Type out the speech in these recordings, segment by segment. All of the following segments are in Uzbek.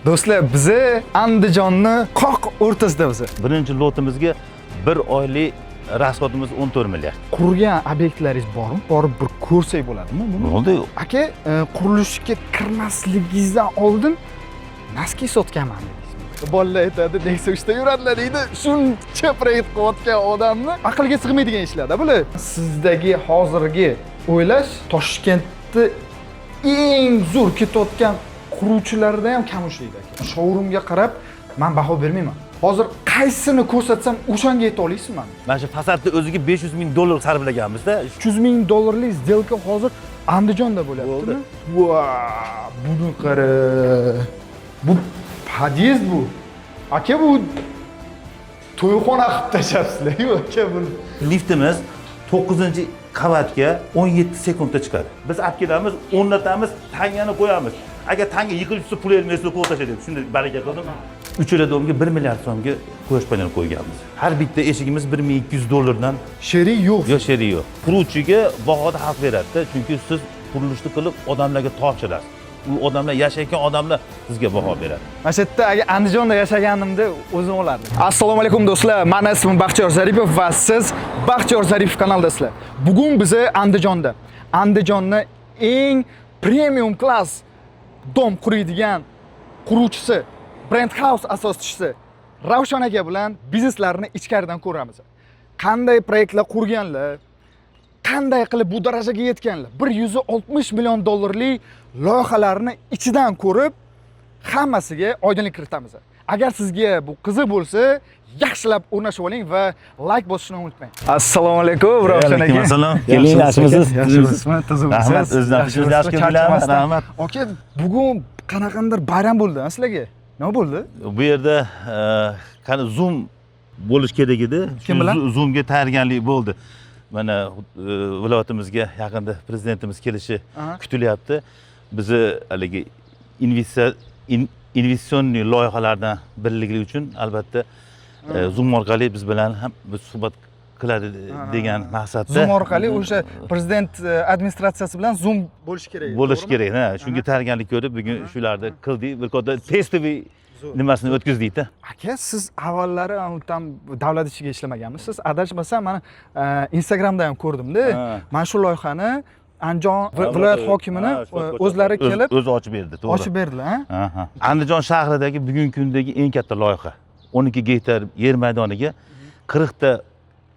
Do'stlar, bizi Andijonni qoq o'rtasida bizi. Birinchi lotimizga 1 oylik rasxodimiz 14 milliard. Qurgan obyektlaringiz bormi? Borib bir ko'rsak bo'ladimi buni? Bo'ldi. Aka, qurilishga kirmasligingizdan oldin naski sotganman dedingiz. Bolalar aytadi, Nexus'da yuradilar deydi. Shuncha proyekt qilayotgan odamni aqlga sig'maydigan ishlar-da bular. Sizdagi hozirgi o'ylash Toshkentda eng zo'r ketayotgan quruvchilarda ham kam ishlaydi aka. Showroomga qarab men baho bermayman. Hozir qaysini ko'rsatsam o'shanga yeta olasizmi? Mana shu fasadni o'ziga 500 ming dollar sarflaganmiz-da. 300 ming dollarlik сделка hozir Andijonda bo'lyaptimi? Vau, buni qara. Bu pod'ezd bu. Aka, bu to'yxona qilib tashlabsizlar-ku aka buni. Liftimiz 9-qavatga 17 sekundda chiqadi. Biz olib kelamiz, o'rnatamiz, tangani qo'yamiz. Agar tanga yiqilsa pul bermaysa qo'l tashlaydi. Shunday baraka qildim. 3 yil davomida 1 milliard so'mga quyosh paneli qo'yganmiz. Har bitta eshigimiz 1200 dollardan. Sherik yo'q. Yo'q, sherik yo'q. Quruvchiga bahoda haq beradi-da, chunki siz qurilishni qilib odamlarga topshirasiz. U odamlar yashayotgan odamlar sizga baho beradi. Mana shu yerda agar Andijonda yashaganimda o'zim olardim. Assalomu alaykum do'stlar. Meni ismim Baxtiyor Zaripov va siz Baxtiyor Zaripov kanaldasizlar. Bugun biz Andijonda. Andijonning eng premium klass dom quradigan quruvchisi, Brand House asoschisi Ravshan aka bilan bizneslarini ichkaridan ko'ramiz. Qanday proyektlar qurganlar, qanday qilib bu darajaga yetganlar, 160 million dollarlik loyihalarni ichidan ko'rib, hammasiga oydinlik kiritamiz. Agar sizga bu qiziq bo'lsa, yaxshilab o'rnashib oling va like bosishni unutmang. Assalomu alaykum, Ravshan aka. Assalom. Keling, yaxshimisiz? Yaxshimisiz? Tuzimsiz? Rahmat, o'zingizni yaxshi ko'ramiz. Rahmat. Aka, bugun qanaqandir bayram bo'ldi, sizlarga? Nima bo'ldi? Bu yerda qani Zoom bo'lish kerak edi. Kim bilan? Zoomga tayyorgarlik bo'ldi. Mana viloyatimizga yaqinda prezidentimiz kelishi kutilyapti. Bizni haligi investitsion loyihalardan birligi uchun albatta Zoom orqali biz bilan ham suhbat qiladi degan maqsadda. Zoom orqali o'sha prezident administratsiyasi bilan Zoom bo'lish kerak. Bo'lish kerak, ha. Shunga tayyorgarlik ko'rib, bugun shularni qildik. Bir katta testoviy nimasini o'tkazdik-da. Aka, siz avvallari tam davlat ichiga ishlamaganmisiz? Adashmasam, mana Instagramda ham ko'rdim-da. Mana shu loyihani Andijon viloyat hokimini o'zlari kelib o'zi ochib berdi, to'g'ri. Ochib berdilar, ha? Andijon shahridagi bugungi kundagi eng katta loyiha. 12 gektar yer maydoniga 40 ta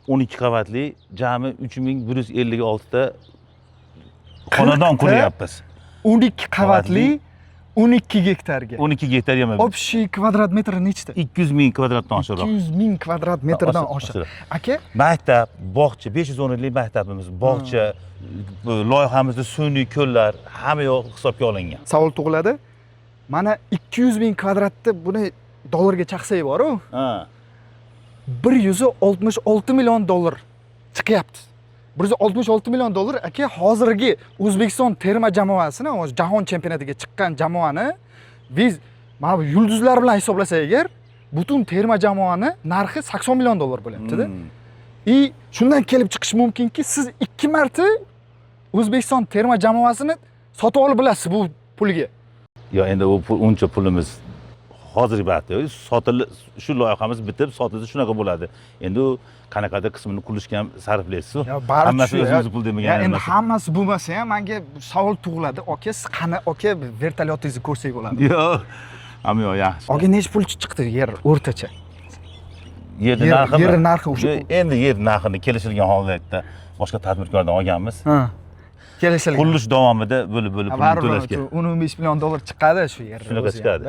12 qavatli jami 3156 ta xonadon quryapmiz. 12 qavatli 12 gektarga. 12 gektar ham. Общий kvadrat metri nechta? 200 ming kvadratdan oshiqroq. 200 ming kvadrat metrdan oshiq. Aka, maktab, bog'cha, 510 lik maktabimiz, bog'cha, loyihamizda sun'iy ko'llar hamma yoq hisobga olingan. Savol tug'iladi. Mana 200 ming kvadratda buni dollarga chaqsak bor-ku. Ha. 166 million dollar chiqyapti. 166 million dollar aka, hozirgi O'zbekiston terma jamoasini, o'sha jahon chempionatiga chiqqan jamoani biz mana bu yulduzlar bilan hisoblasak agar, butun terma jamoani narxi 80 million dollar bo'lyapti-da. Shundan kelib chiqish mumkinki, siz 2 marta O'zbekiston terma jamoasini sotib olib bilasiz bu pulga. Yo, endi u uncha pulimiz hozirgi vaqtda sotilib, shu loyihamiz bitib, sotilsa shunaqa bo'ladi. Endi u qanaqadir qismini qurishga ham sarflaysiz. Hammasi o'zimiz pul demagan emas. Endi hammasi bo'lmasa ham menga savol tug'iladi. Aka, siz qani aka vertolyotingizni ko'rsak bo'ladi? Yo'q. Ammo yo'q, yaxshi. Aka, nech pul chiqdi yer o'rtacha? Yer narxi o'sha. Endi yer narxini kelishilgan holatda boshqa tadbirkordan olganmiz. Ha. Kelishilgan. Qurilish davomida bo'lib pul to'lashga. 15 million dollar chiqadi shu yer. Shunaqa chiqadi.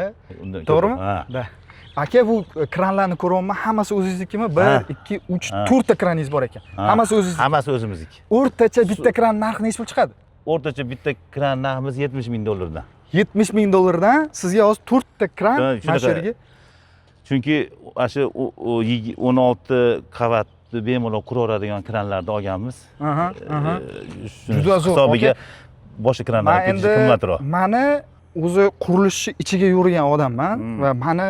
To'g'rimi? Ha. Aka, bu kranlarni ko'ryapman, hammasi o'zingiznikimi? 1, 2, 3, 4 ta kraningiz bor ekan. Hammasi o'zingizniki. Hammasi o'zimizniki. O'rtacha bitta kran narxi nech pul chiqadi? O'rtacha bitta kran narximiz 70 ming dollardan. 70 ming dollardan sizga hozir 4 ta kran mashinaga. Chunki o'sha 16 qavat bemalol quraveradigan kranlarni olganmiz. Juda zo'r. Hisobiga boshqa kranlar qimmatroq. Meni o'zi qurilish ichiga yurgan odamman va meni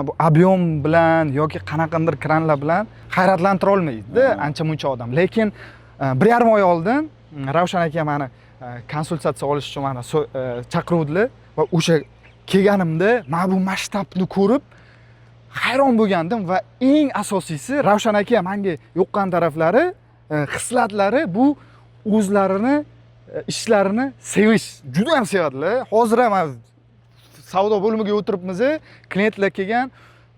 bu ob'yom bilan yoki qanaqandir kranlar bilan hayratlantira olmaydi ancha muncha odam. Lekin 1,5 oy oldin Ravshan aka meni konsultatsiya olish uchun meni chaqiruvdilar va o'sha kelganimda men bu masshtabni ko'rib hayron bo'lgandim va eng asosiysi Ravshan aka menga yoqqan taraflari, hislatlari bu o'zlarini ishlarini sevish. Juda ham sevadilar. Hozir ham savdo bo'limiga o'tiribmiz, klientlar kelgan.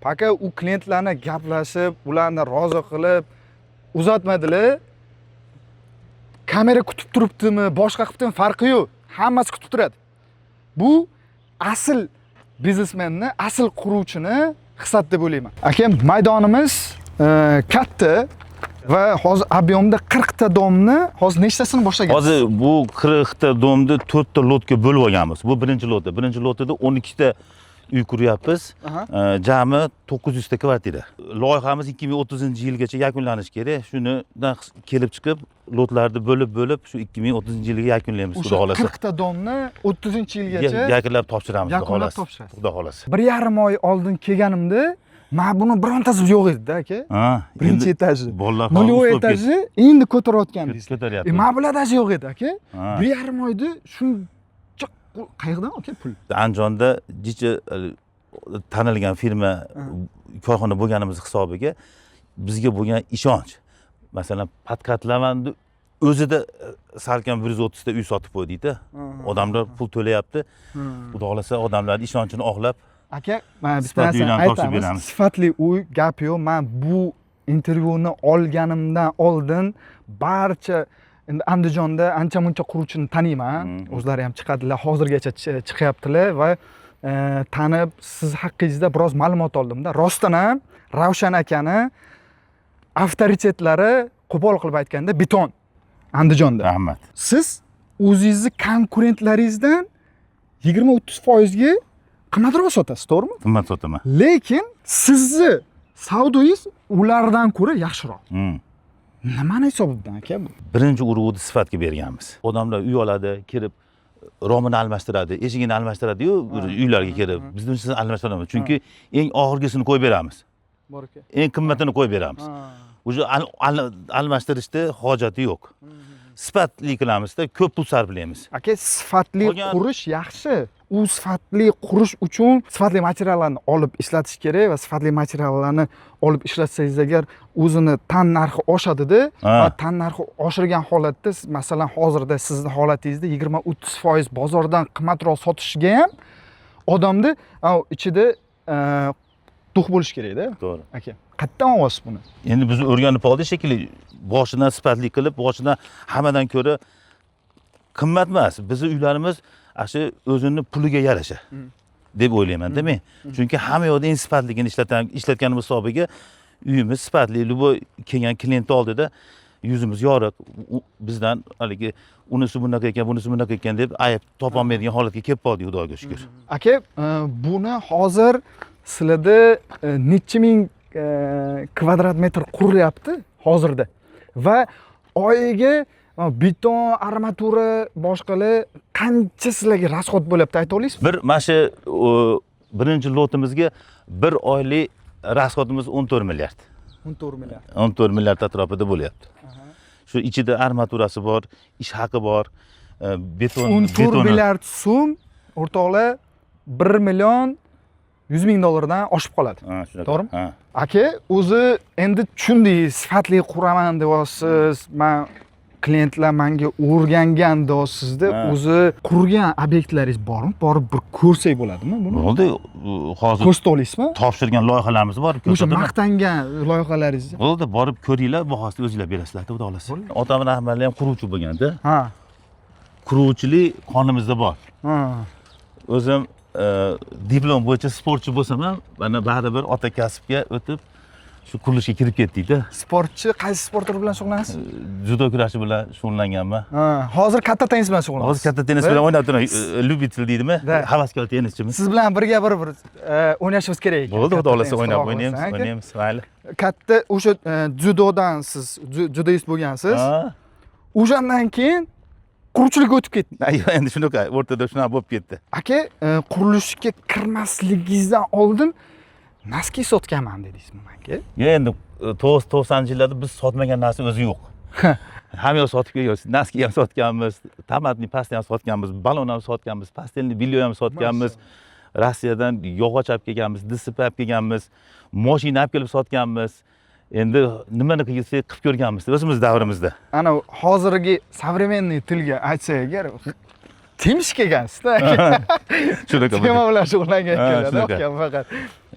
Faqat u klientlarni gaplashib, ularni rozi qilib uzatmadilar. Kamera kutib turibdimi, boshqa qilibdimi farqi yo'q. Hammasi kutib turadi. Bu asl biznesmenni, asl quruvchini xislat deb o'ylayman. Akam, maydonimiz katta va hozir объемda 40 ta domni hozir nechtasini boshlagan? Hozir bu 40 ta domni 4 ta lotga bo'lib olganmiz. Bu birinchi lotda. Birinchi lotda 12 ta uy quryapmiz. Jami 900 ta kvartira. Loyihamiz 2030-yilgacha yakunlanishi kerak. Shunidan kelib chiqib lotlarni bo'lib shu 2030-yilga yakunlaymiz, xudo xolasa. 40 ta domni 30-yilgacha yakunlab topshiramiz, xudo xolasa. Xudo xolasa. 1,5 oy oldin kelganimda men buni birontasi yo'q edi-da, aka. Birinchi etajni. Nolvoy etajni endi ko'tarayotgandingiz. Ko'taryapmiz. Men bular даже yo'q edi, aka. 1,5 oyda shuncha qayerdan aka pul? Andijonda jicha tanilgan firma korxona bo'lganimiz hisobiga bizga bo'lgan ishonch. Masalan, Patkatlamanni o'zida salkam 130 ta uy sotib qo'ydikda. Odamlar pul to'layapti. Xudo xolasa odamlarning ishonchini oqlab, aka, men bitta narsani aytamiz. Sifatli uy gap yo'q. Men bu intervyuni olganimdan oldin barcha endi Andijonda ancha-muncha quruvchini taniyman. O'zlari ham chiqadilar, hozirgacha chiqyaptilar va tanib siz haqingizda biroz ma'lumot oldimda. Rostdan ham Ravshan akani avtoritetlari qo'pol qilib aytganda beton Andijonda. Rahmat. Siz o'zingizni konkurentlaringizdan 20-30% ga qimmatroq sotasiz, to'g'rimi? Qimmat sotaman. Lekin sizni savdoyingiz ulardan ko'ra yaxshiroq. Nimani hisobidan aka bu? Birinchi urug'ni sifatga berganmiz. Odamlar uy oladi, kirib romini almashtiradi, eshigini almashtiradi-yu, uylarga kirib. Biz uni almashtiramiz. Chunki eng og'irgisini qo'yib beramiz. Bor aka. Eng qimmatini qo'yib beramiz. O'sha almashtirishda hojati yo'q. Sifatli qilamizda, ko'p pul sarflaymiz. Aka, sifatli qurish yaxshi. U sifatli qurish uchun sifatli materiallarni olib ishlatish kerak va sifatli materiallarni olib ishlatsangiz agar o'zini tan narxi oshadi-da, va tan narxi oshirgan holatda masalan hozirda sizning holatingizda 20-30% bozordan qimmatroq sotishga ham odamni ichida duh bo'lish kerak-da. To'g'ri. Aka, qayerdan olasiz buni? Endi biz o'rganib oldik shekilli, boshidan sifatli qilib, boshidan hammadan ko'ra qimmat emas. Bizning uylarimiz shu o'zini puliga yarasha deb o'ylayman-da men. Chunki hamma yoqda eng sifatligini ishlatganimiz hisobiga uyimiz sifatli, lubo kelgan klient oldida yuzimiz yorug', bizdan haligi unisi bunaqa ekan, bunisi bunaqa ekan deb ayb topolmaydigan holatga kelib qoldik, Xudoga shukr. Aka, buni hozir sizlarda necha ming kvadrat metr qurilyapti hozirda va oyiga beton, armatura, boshqalar qancha sizlarga rasxod bo'lyapti ayta olasizmi? Mana shu birinchi lotimizga bir oylik rasxodimiz 14 milliard. 14 milliard. 14 milliard atrofida bo'lyapti. Shu ichida armaturasi bor, ish haqi bor, beton, 14 milliard so'm o'rtoqlar 1 million 100 ming dollardan oshib qoladi. To'g'rimi? Aka, o'zi endi tushundingiz, sifatli quraman deyapsiz. Men klientlar menga o'rgangan deyapsizda, o'zi qurgan obyektlaringiz bormi? Borib bir ko'rsak bo'ladimi buni? Bo'ldi. Hozir ko'rsata olasizmi? Topshirgan loyihalarimiz bor, o'sha maqtangan loyihalaringizni. Bo'ldi, borib ko'ringlar, bahosini o'zinglar berasizlar, xudo xolasa. Otam rahmatli ham quruvchi bo'lganda. Quruvchilik qonimizda bor. O'zim diplom bo'yicha sportchi bo'lsam ham, mana baribir ota kasbga o'tib shu qurilishga kirib ketdik-da. Sportchi, qaysi sport turi bilan shug'ullanasiz? Judo kurashi bilan shug'ullanganman. Hozir katta tennis bilan shug'ullanasiz. Hozir katta tennis bilan o'ynab turaman. Lyubitel deydimi? Havaskor tennischimiz. Siz bilan birga bir o'ynashimiz kerak ekan. Bo'ldi, xudo xolasa o'ynaymiz, mayli. Katta o'sha judodan siz judoist bo'lgansiz. O'shandan keyin quruvchilikka o'tib ketdi. Yo'q, endi shunaqa o'rtada shunaqa bo'lib ketdi. Aka, qurilishga kirmasligingizdan oldin naski sotganman dedingizmi menga? Yo'q, endi 90-yillarda biz sotmagan narsa o'zi yo'q. Hamma yoq sotib kelganmiz. Naski ham sotganmiz, tomatni pastani ham sotganmiz, balon ham sotganmiz, pastelni bilyo ham sotganmiz. Rossiyadan yog'och olib kelganmiz, disip olib kelganmiz, mashina olib kelib sotganmiz. Endi nimani qilsak qilib ko'rganmiz o'zimiz davrimizda. Ana hozirgi современный tilga aytsak agar temishga kelgansizda. Shunaqa. Tema bilan shug'ullangan keladi. shunaqa. Faqat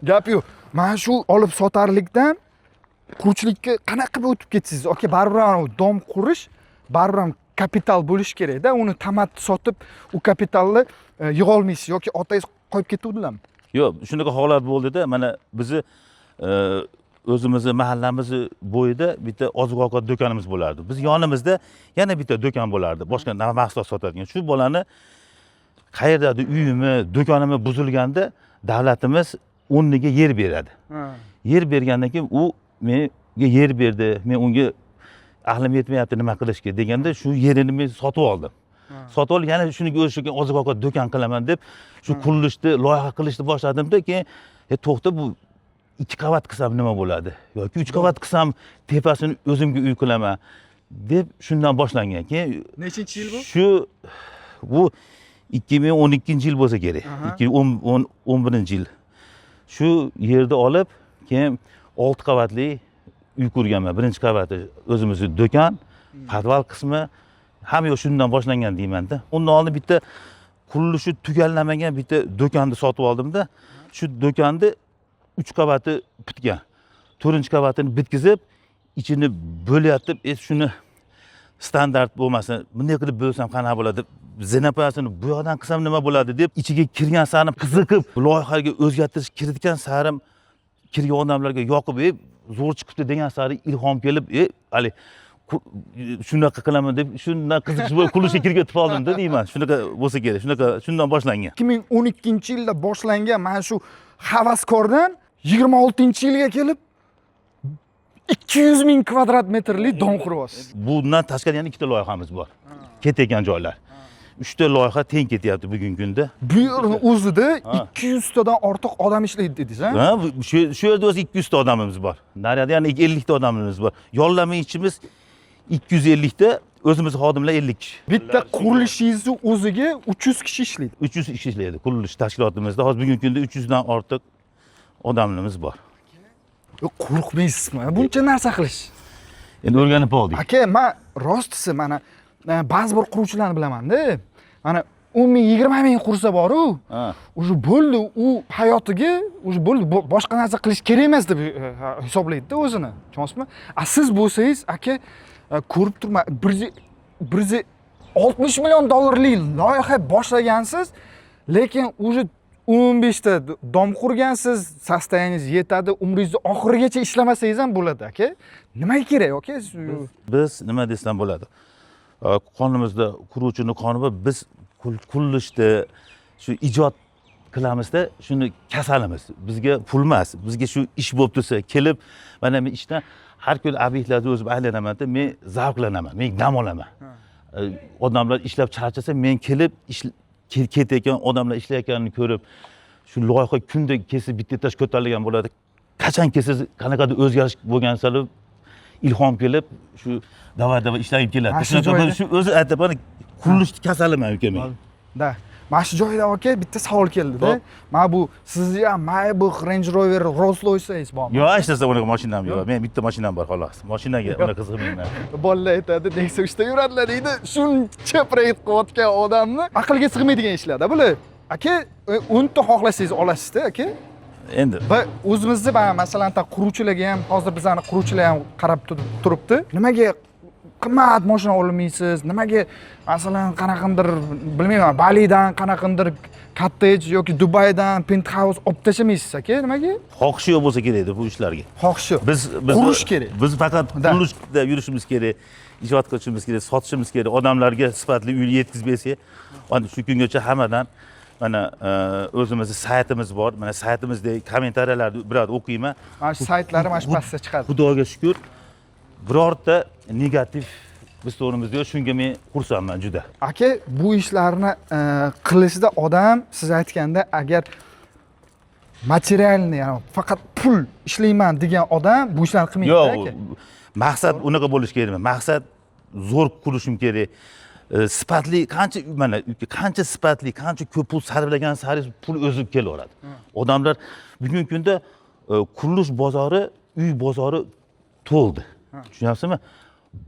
gap yo'q. Mana shu olib sotarlikdan quruvchilikka qanaqa qilib o'tib ketsangiz, aka, baribir dom qurish, baribir kapital bo'lish kerak-da. Uni tamattu sotib, u kapitalni yig'a olmaysiz yoki otangiz qo'yib ketuvdilarmi? Yo'q, shunaqa holat bo'ldi-da. Mana bizni o'zimizni mahallamiz bo'yida bitta oziq-ovqat do'konimiz bo'lardi. Biz yonimizda yana bitta do'kon bo'lardi. Boshqa mahsulot sotadigan. Shu bolani qayerdadir uyimi, do'konimi buzilganda davlatimiz o'rniga yer beradi. Yer bergandan keyin u menga yer berdi, men unga ahlim yetmayapti nima qilishga deganda shu yerini men sotib oldim. Sotib olib yana shuniga o'xshagan oziq-ovqat do'kon qilaman deb shu qurilishni, loyiha qilishni boshladim-da, keyin to'xta, bu 2 qavat qilsam nima bo'ladi yoki 3 qavat qilsam tepasini o'zimga uy qilaman deb shundan boshlangan. Keyin Nechinchi yil bu? Shu bu 2012-yil bo'lsa kerak. 2011-yil. Shu yerda olib, keyin 6 qavatli uy qurganman. Birinchi qavati o'zimizning do'kon, podval qismi ham yo'q shundan boshlangan deyman-da. Undan oldin bitta qurilishi tugallamagan bitta do'konni sotib oldim-da. Shu do'konni 3 qavati bitgan. 4-qavatini bitkizib, ichini bo'lyapti. Shuni standart bo'lmasa, bunday qilib bo'lsam qanaqa bo'ladi? Zinapasini bu yoqdan qilsam nima bo'ladi deb ichiga kirgan sarim qiziqib, loyihaga o'zgartirish kiritgan sarim kirgan odamlarga yoqib, zo'r chiqibdi degan sari ilhom kelib, hali shunaqa qilaman deb shundan qiziqish bo'lib qurishga kirgitib oldim-da deyman. Shunaqa bo'lsa kerak. Shunaqa shundan boshlangan. 2012-yilda boshlangan mana shu havaskordan 26-yilga kelib 200 ming kvadrat metrli dom quryapsiz. Bundan tashqari yana 2 ta loyihamiz bor. Ketayotgan joylar. 3 ta loyiha teng ketyapti bugungi kunda. Bu yerning o'zida 200 tadan ortiq odam ishlaydi dedingiz, ha? Ha, shu yerda o'zi 200 ta odamimiz bor. Naryoqda yana 50 ta odamimiz bor. Yollama ishchimiz 250 ta, o'zimiz xodimlar 50 kishi. Bitta qurilishingizni o'ziga 300 kishi ishlaydi. 300 kishi ishlaydi qurilish tashkilotimizda. Hozir bugungi kunda 300 dan ortiq odamlarimiz bor. Qo'rqmaysizmi? Buncha narsa qilish. Endi o'rganib oldik. Aka, men rostisi mana ba'zi bir quruvchilarni bilaman-da. Mana 10 ming, 20 ming qursa bor-u. O'sha bo'ldi, u hayotiga o'sha bo'ldi, boshqa narsa qilish kerak emas deb hisoblaydi-da o'zini. Tushunasizmi? Siz bo'lsangiz, aka, ko'rib turman, 160 million dollarlik loyiha boshlagansiz, lekin o'sha 15 ta dom qurgansiz, sostoyaniyingiz yetadi, umringizni oxirigacha ishlamasangiz ham bo'ladi, aka. Nimaga kerak, aka? Biz nima desam bo'ladi? Qonimizda quruvchini qoni bor. Biz qurilishda shu ijod qilamizda, shuni kasalimiz. Bizga pul emas, bizga shu ish bo'lib tursa, kelib mana men ishdan har kun obyektlarda o'zim aylanaman-da, men zavqlanaman, men dam olaman. Odamlar ishlab charchasa, men kelib ketayotgan odamlar ishlayotganini ko'rib, shu loyiha kunda kesib bitta etash ko'tarilgan bo'ladi. Qachon kelsiz, qanaqadir o'zgarish bo'lgan sari ilhom kelib, shu davay ishlayib keladi. Shu o'zi aytib, qurilish kasaliman uka men. Da. Mana shu joyda aka bitta savol keldi-da. Mana bu sizni ham Maybach, Range Rover, Rolls-Royce'ingiz bormi? Yo'q, hech narsa unaqa mashinam yo'q. Men bitta mashinam bor xolos. Mashinaga unaqa qiziqmayman. Bolalar aytadi, Nexia 3 ta yuradilar deydi. Shuncha proyekt qilayotgan odamni aqlga sig'maydigan ishlar-da bular. Aka, 10 ta xohlasangiz olasizda, aka. Endi o'zimizni masalan quruvchilarga ham, hozir bizlarni quruvchilar ham qarab turibdi. Nimaga qimmat mashina olmaysiz? Nimaga masalan qanaqandir bilmayman, Balidan qanaqandir cottage yoki Dubaydan penthouse olib tashamaysiz, aka? Nimaga? Xohish yo'q bo'lsa kerak edi bu ishlarga. Xohish yo'q. Biz qurish kerak. Biz faqat qurilishda yurishimiz kerak, ijod qilishimiz kerak, sotishimiz kerak, odamlarga sifatli uy yetkazib bersak, shu kungacha hammadan mana o'zimizning saytimiz bor. Mana saytimizda kommentariyalarni biroz o'qiyman. Mana shu saytlar mana shu pastda chiqadi. Xudoga shukr, birorta negativ biz to'g'rimizda yo'q. Shunga men xursandman juda. Aka, bu ishlarni qilishda odam siz aytganda agar materialni, ya'ni faqat pul ishlayman degan odam bu ishlarni qilmaydi, aka. Yo'q, maqsad unaqa bo'lish kerak emas. Maqsad zo'r qurishim kerak. sifatli qancha sifatli, qancha ko'p pul sarflagan sari pul o'zib kelaveradi. Odamlar bugungi kunda qurilish bozori, uy bozori to'ldi. Tushunyapsizmi?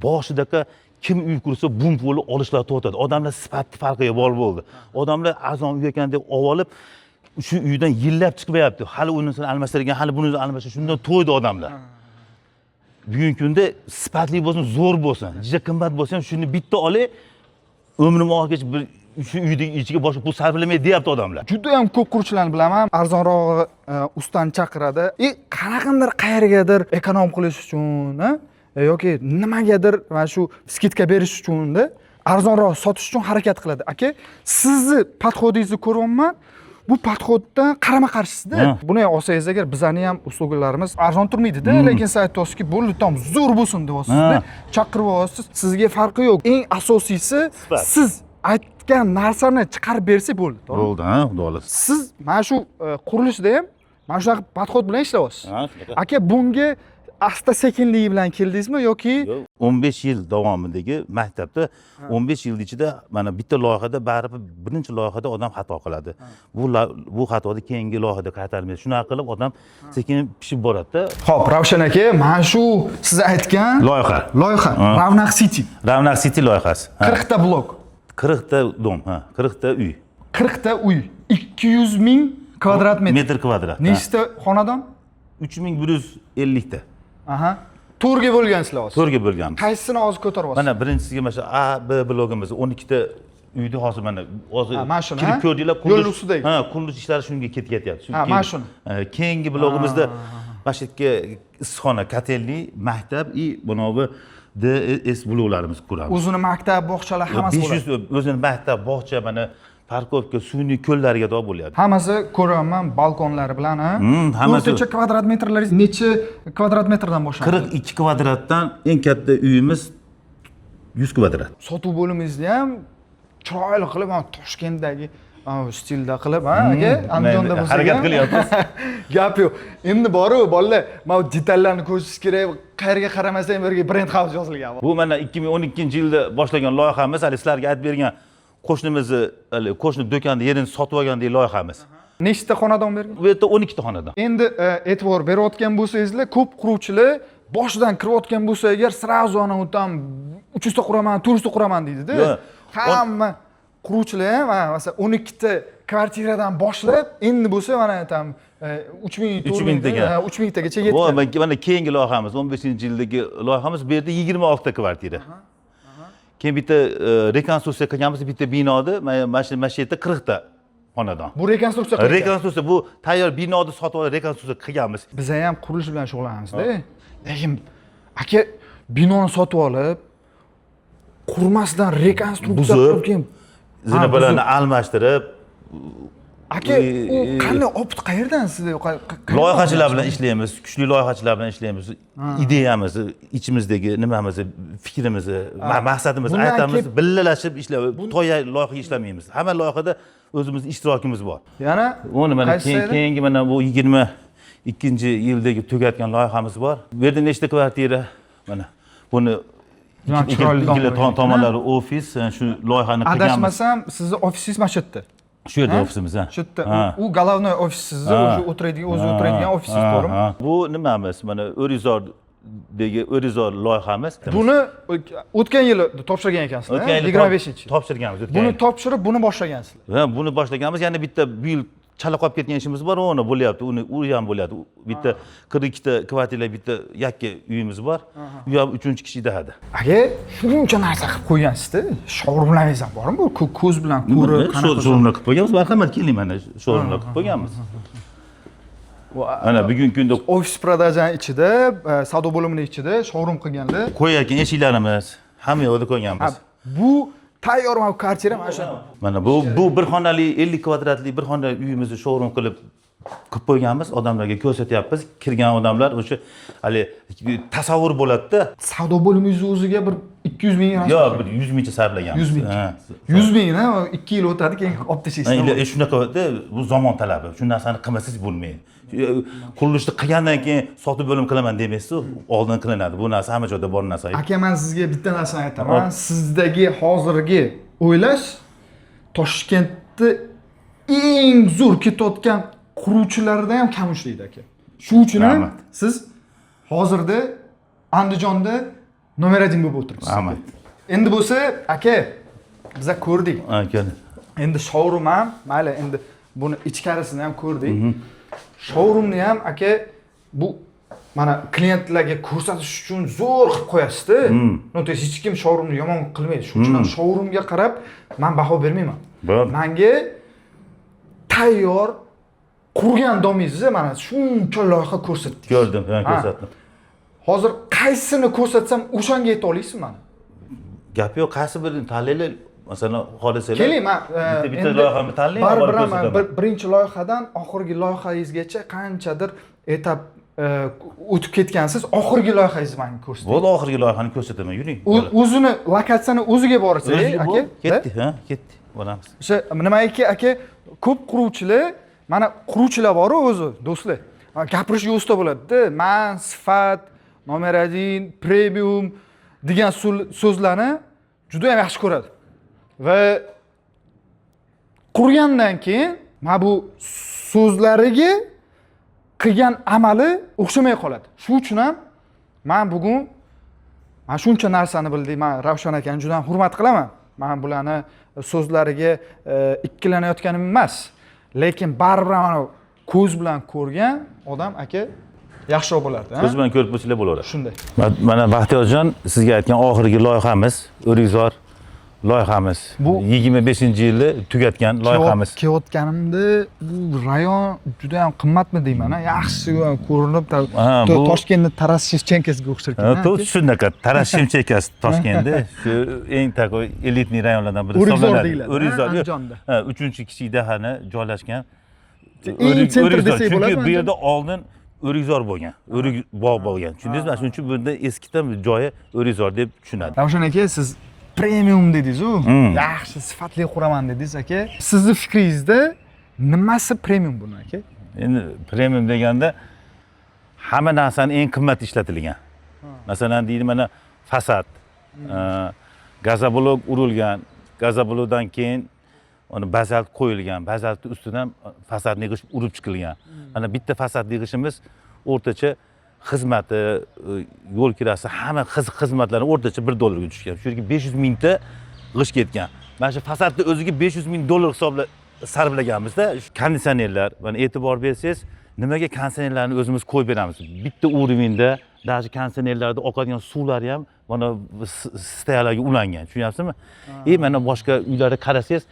Boshidaqa kim uy qursa bum pulni olishlar to'xtadi. Odamlar sifatli farqiga bor bo'ldi. Odamlar arzon uy ekan deb olib shu uydan yillab chiqmayapti. Hali unisini almashtirgan, hali bunisini almashtirgan, shundan to'ydi odamlar. Bugungi kunda sifatli bo'lsin, zo'r bo'lsin, juda qimmat bo'lsa ham shuni bitta olib, umrim oxirigacha bir shu uyning ichiga boshqa pul sarflamay deyapti odamlar. Juda ham ko'p quruvchilarni bilaman, arzonrog'i ustani chaqiradi. Qanaqandir qayergadir ekonom qilish uchun, yoki nimagadir mana shu skidka berish uchun-da arzonroq sotish uchun harakat qiladi. Aka, sizni podxodingizni ko'ryapman. Bu podxoddan qarama-qarshisida. Buni ham olsangiz agar bizani ham uslugalarimiz arzon turmaydi-da, lekin siz aytyapsizki, bu tam zo'r bo'lsin deyapsiz-da. Chaqirib olasiz. Sizga farqi yo'q. Eng asosiysi siz aytgan narsani chiqarib bersa bo'ldi. Bo'ldi, ha, xudo xohlasa. Siz mana shu qurilishda ham mana shunaqa podxod bilan ishlayapsiz. Aka, bunga asta-sekinlik bilan keldingizmi yoki 15 yil davomidagi maktabda 15 yil ichida mana bitta loyihada baribir birinchi loyihada odam xato qiladi. Bu xatoni keyingi loyihada qaytarmaydi. Shunaqa qilib odam sekin pishib boradi-da. Xo'p, Ravshan aka, mana shu siz aytgan Loyiha. Ravnaq City. Ravnaq City loyihasi. 40 ta blok. 40 ta dom, 40 ta uy. 40 ta uy. 200 ming kvadrat metr kvadrat. Nechta xonadon? 3150 ta. Aha. To'rga bo'lgansizlar hozir. To'rga bo'lganmiz. Qaysisini hozir ko'taryapsiz? Mana birinchisiga mana shu A, B blogimiz 12 ta uyni hozir mana hozir kirib ko'rdinglar, yo'l ustidagi. qurilish ishlari shunga ketyapti. Mana shuni. Keyingi blogimizda mana shu yerga issiqxona, kotelli, maktab va bunavi DS bloklarimiz quramiz. O'zini maktab, bog'chalar hammasi bo'ladi. 500 o'zini maktab, bog'cha, mana parkovka, suvni ko'llariga to'g'ri bo'lyapti. Hammasi ko'raman, balkonlari bilan, hammasi. O'rtacha kvadrat metrlaringiz necha kvadrat metrdan boshlanadi? 42 kvadratdan eng katta uyimiz 100 kvadrat. Sotuv bo'limingizni ham chiroyli qilib, mana Toshkentdagi stilda qilib, aka, Andijonda bo'lsa harakat qilyapmiz. Gap yo'q. Endi boru, bolalar, mana detallarni ko'rishingiz kerak. Qayerga qaramasang, birga brend house yozilgan. Bu mana 2012-yilda boshlagan loyihamiz, hali sizlarga aytib bergan qo'shni do'konda yerini sotib olgandek loyihamiz. Nechta xonadon bergan? Bu yerda 12 ta xonadon. Endi e'tibor berayotgan bo'lsangizlar, ko'p quruvchilar boshidan kirayotgan bo'lsa agar srazu ana utam 300 ta quraman, 400 ta quraman deydi-da. Hamma quruvchilar ham masalan 12 ta kvartiradan boshlab, endi bo'lsa mana tam 3000 3000 tagacha yetgan. Mana keyingi loyihamiz 15-yildagi loyihamiz bu yerda 26 ta kvartira. Keyin bitta rekonstruksiya qilganmiz, bitta binoda mana shu yerda 40 ta xonadon. Bu rekonstruksiya qilgan. Rekonstruksiya bu tayyor binoni sotib olib rekonstruksiya qilganmiz. Biz ham qurilish bilan shug'ullanamiz-da. Lekin aka, binoni sotib olib, qurmasdan rekonstruksiya qilib, zinabalarni almashtirib, aka, u qanday opit qayerdan sizda? Loyihachilar bilan ishlaymiz, kuchli loyihachilar bilan ishlaymiz. Ideyamiz, ichimizdagi nimamizni, fikrimizni, maqsadimizni aytamiz, birgalashib ishlaymiz. To'ya loyiha ishlamaymiz. Hamma loyihada o'zimizning ishtirokimiz bor. Yana uni mana keyingi mana bu 22-yildagi tugatgan loyihamiz bor. Bu yerda nechta kvartira? Mana buni ikkala tomonlari ofis, shu loyihani qilganmiz. Adashmasam, sizning ofisingiz mana shu yerda. Shu yerda ofisimiz, ha. Shu yerda. U головной ofisingiz, o'sha o'tiradigan ofisingiz to'g'rimi? Bu nimamiz? Mana O'rizor loyihamiz. Buni o'tgan yili topshirgan ekansizlar, 25-yil. Topshirganmiz o'tgan. Buni topshirib, buni boshlagansizlar. Ha, buni boshlaganmiz. Yana bitta bu yil chala qolib ketgan ishimiz bor, uni bo'lyapti. U ham bo'lyapti. Bitta 42 ta kvartira, bitta yakka uyimiz bor. U ham 3-kishi hadi. Aka, shuncha narsa qilib qo'ygansiz-da. Showroomlaringiz ham bormi? Bu ko'z bilan ko'rib, showroomlar qilib qo'yganmiz. Marhamat, keling, mana showroomlar qilib qo'yganmiz. Ana bugungi kunda ofis продажаning ichida, savdo bo'limining ichida showroom qilganlar. Qo'yayotgan eshiklarimiz hamma yoqda qo'yganmiz. Bu tayyor kvartira mana shu. Mana bu bir xonali 50 kvadratli bir xonali uyimizni showroom qilib qilib qo'yganmiz, odamlarga ko'rsatyapmiz. Kirgan odamlar o'sha hali tasavvur bo'ladi-da. Savdo bo'limining o'ziga bir 200 ming Yo, bir 100 mingcha sarflaganmiz. 100 ming. 100 mingni 2 yil o'tadi, keyin olib tashlaysizlar. Shunaqa bu zamon talabi. Shu narsani qilmasangiz bo'lmaydi. Qurilishni qilgandan keyin sotib bo'lim qilaman demaysiz-ku, oldin qilinadi. Bu narsa hamma joyda bor narsa. Aka, men sizga bitta narsani aytaman. Sizdagi hozirgi o'ylash Toshkentda eng zo'r ketayotgan quruvchilardan ham kam ishlaydi aka. Shu uchun ham siz hozirda Andijonda nomer 1 bo'lib o'tiribsiz. Rahmat. Endi bo'lsa, aka, biz ko'rdik. Aka. Endi showroom ham, mayli, endi buni ichkarisini ham ko'rdik. Showroomni ham aka, bu mana klientlarga ko'rsatish uchun zo'r qilib qo'yasiz-da. No, to hech kim showroomni yomon qilmaydi. Shuning uchun ham showroomga qarab men baho bermayman. Menga tayyor qurgan domingizni mana shuncha loyiha ko'rsatdik. Ko'rdim, ko'rsatdim. Hozir qaysini ko'rsatsam o'shanga yeta olasizmi mana? Gap yo'q, qaysi birini tanlaylar? Masalan, xohlasangiz. Keling, men bitta loyihani tanlayman, baribir birinchi loyihadan oxirgi loyihangizgacha qanchadir etap o'tib ketgansiz. Oxirgi loyihangizni menga ko'rsating. Bo'ldi, oxirgi loyihani ko'rsataman, yuring. O'zini lokatsiyani o'ziga borasiz, aka. Ketdi. Boramiz. O'sha nimaiki aka, ko'p quruvchilar, mana quruvchilar bor o'zi, do'stlar. Gapirishga usta bo'ladi-da. Men sifat, nomer 1, premium degan so'zlarni juda ham yaxshi ko'radi. Va qurgandan keyin mana bu so'zlariga qilgan amali o'xshamay qoladi. Shu uchun ham men bugun mana shuncha narsani bildik. Men Ravshan akani juda ham hurmat qilaman. Men bularni so'zlariga ikkilanayotganim emas. Lekin baribir mana ko'z bilan ko'rgan odam aka yaxshiroq bo'lardi. Ko'z bilan ko'rib bo'lsalar bo'laveradi. Shunday. Mana Baxtiyorjon, sizga aytgan oxirgi loyihamiz, O'rikzor loyihamiz. Bu 25-yilda tugatgan loyihamiz. Kelayotganimda bu rayon juda ham qimmatmi deyman, yaxshi ko'rinib, Toshkentda Taras Shevchenkasiga o'xshar ekan. To'g'ri, shunaqa. Taras Shevchenkasi Toshkentda shu eng takoy elitniy rayonlardan biri hisoblanadi. O'rikzor, Andijonda. 3-kichik dahani joylashgan. Eng sentr desak bo'ladi. Chunki bu yerda oldin O'rikzor bo'lgan, o'rik bog' bo'lgan. Tushundingizmi? Shuning uchun bunda eskidan joyi O'rikzor deb tushunadi. Ravshan aka, siz premium dedingiz-ku, yaxshi sifatli quraman dedingiz aka. Sizning fikringizda nimasi premium buni aka? Endi premium deganda hamma narsani eng qimmat ishlatilgan. Masalan, deydi mana fasad, gazoblok urilgan, gazoblokdan keyin uni bazalt qo'yilgan, bazaltni ustidan fasadni yig'ish urib chiqilgan. Mana bitta fasadni yig'ishimiz o'rtacha xizmati, yo'l kirasi, hamma xizmatlarni o'rtacha $1 tushgan. Shu yerga 500 mingta g'ish ketgan. Mana shu fasadni o'ziga $500 ming hisoblab sarflaganmiz-da. Konditsionerlar, mana e'tibor bersangiz, nimaga konditsionerlarni o'zimiz qo'yib beramiz? Bitta urovenda, даже konditsionerlarda oqadigan suvlari ham mana stayalarga ulangan. Tushunyapsizmi? Mana boshqa uylarda qarasangiz,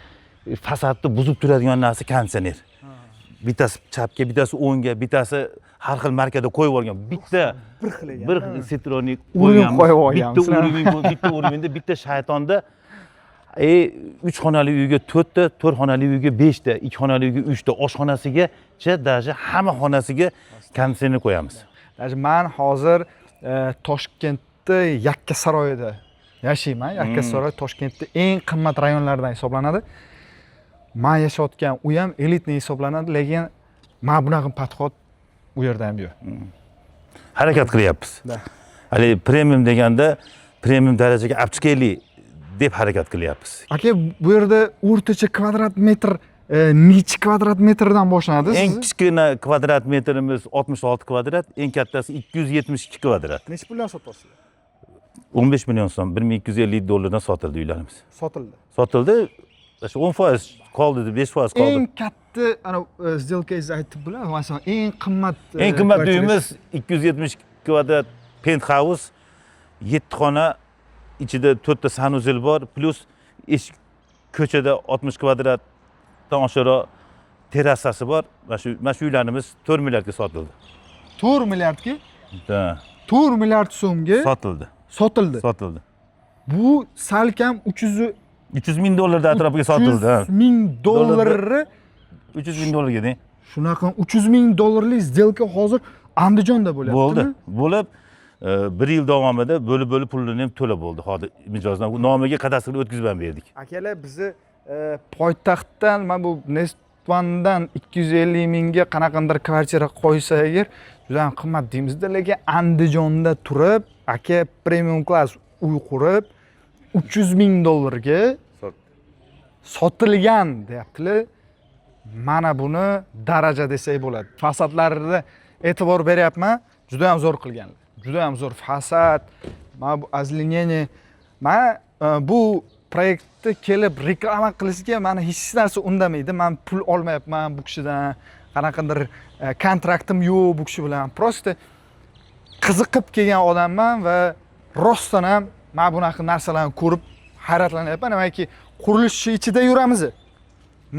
fasadni buzib turadigan narsa konditsioner. Bittasi chapga, bittasi o'ngga, bittasi har xil markada qo'yib olgan. Bitta bir Citronik qo'yib olgan. Bitta urinda, bitta shaytonda 3 xonali uyga 4 ta, 4 xonali uyga 5 ta, 2 xonali uyga 3 ta, oshxonasigacha даже hamma xonasiga konditsioner qo'yamiz. Даже men hozir Toshkentda Yakkasaroyda yashayman. Yakkasaroy Toshkentda eng qimmat rayonlardan hisoblanadi. Men yashayotgan u ham elitniy hisoblanadi, lekin men bunaqa podxod u yerda ham yo'q. Harakat qilyapmiz. Hali premium deganda premium darajaga olib chiqaylik deb harakat qilyapmiz. Aka, bu yerda o'rtacha kvadrat metr necha kvadrat metrdan boshlanadi? Eng kichkina kvadrat metrimiz 66 kvadrat, eng kattasi 272 kvadrat. Necha puldan sotyapsizlar? 15 million so'm, $1250 sotildi uylarimiz. Sotildi. 10% qoldi, 5% qoldi. Eng katta ana сделкangizni aytib bo'ladi. Masalan, eng qimmat uyimiz 270 kvadrat penthouse, 7 xona, ichida 4 ta sanuzel bor, plus ko'chada 60 kvadratdan oshiqroq terrasasi bor. Mana shu uylarimiz 4 milliardga sotildi. 4 milliardga? Ha. 4 milliard so'mga sotildi. Bu salkam 300 ming dollardan atrofiga sotildi. $300 ming $300 ming $300 ming deng. Shunaqa 300 ming dollarlik сделка hozir Andijonda bo'lyaptimi? Bo'lib, 1 yil davomida bo'lib pulini ham to'lab bo'ldi. Hozir mijozdan nomiga kadastrga o'tkazib ham berdik. Akalar bizni poytaxtdan mana bu Nestvandan 250 mingga qanaqandir kvartira qo'ysa agar juda ham qimmat deymizda, lekin Andijonda turib, aka premium klass uy qurib 300 ming dollarga sotilgan deyaptilar. Mana buni daraja desak bo'ladi. Fasadlarida e'tibor beryapman, juda ham zo'r qilganlar. Juda ham zo'r fasad, mana bu ozlenение. Men bu proyektni kelib reklama qilishga meni hech narsa undamaydi. Men pul olmayapman bu kishidan, qanaqadir kontraktim yo'q bu kishi bilan. Prosta qiziqib kelgan odamman va rostdan ham men bunaqa narsalarni ko'rib hayratlanyapman. Nimaiki qurilish ichida yuramiz.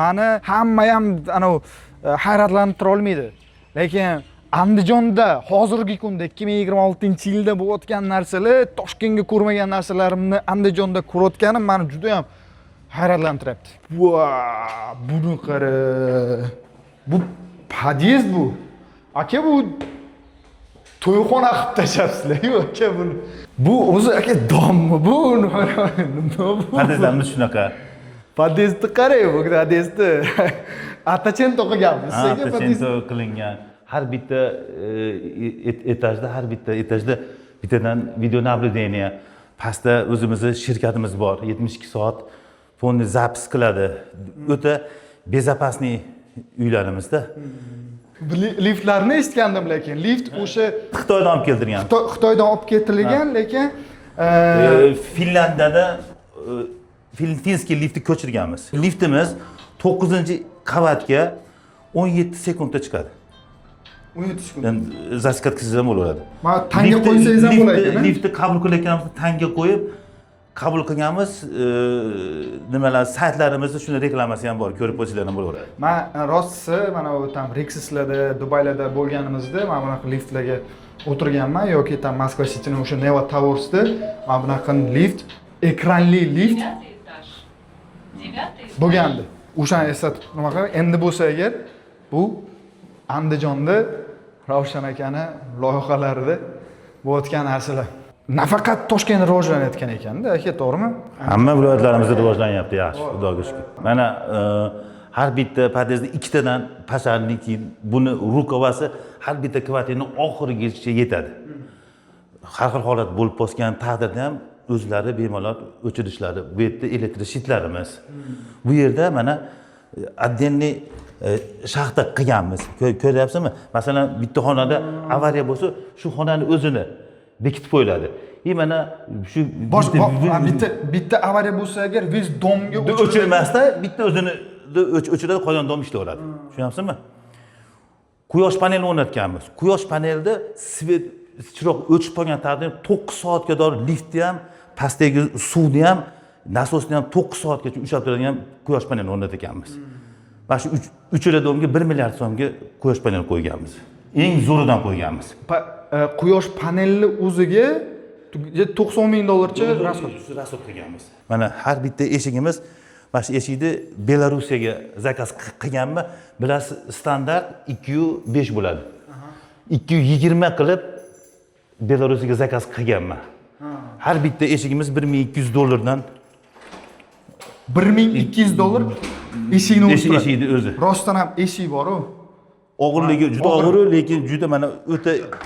Meni hamma ham hayratlantira olmaydi. Lekin Andijonda hozirgi kunda 2026-yilda bo'layotgan narsalar, Toshkentga ko'rmagan narsalarimni Andijonda ko'rayotganim meni juda ham hayratlantiryapti. Buni qara. Bu podyezd bu. Aka bu to'yxona qilib tashlabsizlar-ku aka buni. Bu o'zi aka dommi bu? Podyezdlarimiz shunaqa. Podyezdni qarang, bu podyezdni. Atachento qilganmiz. Atachento qilingan. Har bitta etajda, bittadan video naблюдение. Pastda o'zimizning shirkatimiz bor. 72 soat fonni zapis qiladi. O'ta безопасный uylarimizda. Liftlarni eshitgandim, lekin lift o'sha Xitoydan olib keltirgan. Xitoydan olib ketilgan, lekin Finlandiyada finskiy liftni ko'chirganmiz. Liftimiz 9-qavatga 17 sekundda chiqadi. 17 sekund. Zaskat qilsangiz ham bo'laveradi. Mana tanga qo'ysangiz ham bo'lar ekan. Liftni qabul qilayotganimizda tanga qo'yib qabul qilganmiz, nimalar saytlarimizda shuni reklamasi ham bor, ko'rib qo'ysanglar ham bo'laveradi. Men rostsi mana bu tam Rexislarda, Dubaylarda bo'lganimizda men bunaqa liftlarga o'tirganman yoki tam Moskva City'ning o'sha Neva Towers'da men bunaqa lift, ekranli lift bo'lgandi. O'shani eslatib nima qilib, endi bo'lsa agar bu Andijonda Ravshan akani loyihalarida bo'layotgan narsalar. Nafaqat Toshkent rivojlanayotgan ekanda, aka, to'g'rimi? Hamma viloyatlarimizda rivojlanyapti, yaxshi, xudoga shukr. Mana har bitta podyezdda ikkitadan pasharlik keyin buni rukovasi har bitta kvartiraning oxirigacha yetadi. Har xil holat bo'lib bosgan taqdirda ham o'zlari bemalol o'chirishlari, bu yerda elektrishitlarimiz. Bu yerda mana отдельный shaxta qilganmiz. Ko'ryapsizmi? Masalan, bitta xonada avariya bo'lsa, shu xonani o'zini bekitib qo'yiladi. Mana shu bitta avariya bo'lsa agar biz domga o'chirmasda bitta o'zini o'chiradi, qolgan dom ishlayveradi. Tushunyapsizmi? Quyosh paneli o'rnatganmiz. Quyosh panelida svet chiroq o'chib qolgan taqdirda 9 soatga doir liftni ham, pastdagi suvni ham, nasosni ham 9 soatgacha ushlab turadigan quyosh paneli o'rnatganmiz. Mana shu 3 domga 1 milliard so'mga quyosh paneli qo'yganmiz. Eng zo'ridan qo'yganmiz. Quyosh panelni o'ziga 90 ming dollarcha rasxod qilganmiz. Mana har bitta eshigimiz, mana shu eshikni Belorussiyaga zakaz qilganmi? Bilasiz, standart 2.5 bo'ladi. 220 qilib Belorussiyaga zakaz qilganman. Har bitta eshigimiz 1200 dollardan 1200 dollar eshikni o'zi. Eshikni o'zi. Rostdan ham eshik bor-ku. Og'irligi juda og'ir, lekin juda mana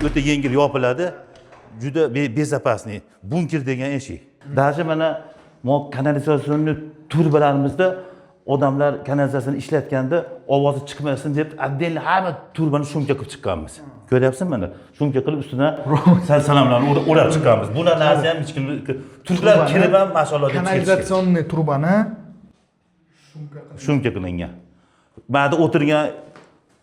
o'ta yengil yopiladi. Juda безопасный. Bunker degan eshik. Даже mana kanalizatsiyonni turbalarimizda odamlar kanalizatsiyani ishlatganda ovozi chiqmasin deb отдельно hamma turbani shumka qilib chiqqanmiz. Ko'ryapsizmi mana? Shumka qilib ustidan salomlarni o'rab chiqqanmiz. Bu narsa ham hech kim turklar kirib ham masalada kanalizatsionni turbani shumka qilingan. Ba'da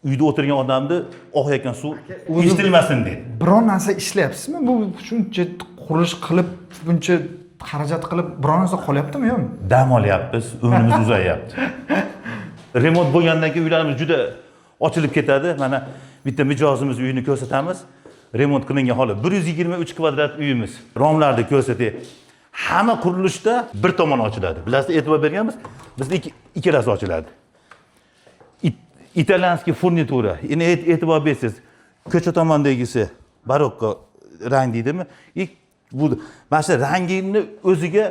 uyda o'tirgan odamni oqayotgan suv eshitilmasin deb. Biron narsa ishlayapsizmi? Bu shuncha qurilish qilib, buncha xarajat qilib biron narsa qolyaptimi yo'qmi? Dam olyapmiz, umrimiz uzayapti. Remont bo'lgandan keyin uylarimiz juda ochilib ketadi. Mana bitta mijozimiz uyini ko'rsatamiz. Remont qilingan holi 123 kvadrat uyimiz. Romlarni ko'rsatay. Hamma qurilishda bir tomon ochiladi. Bilasizlar, e'tibor berganmiz. Bizda ikkalasi ochiladi. italyanskiy furnitura. Endi e'tibor bersangiz, ko'cha tomondagisi barokko rang deydimi? Bu mana shu rangini o'ziga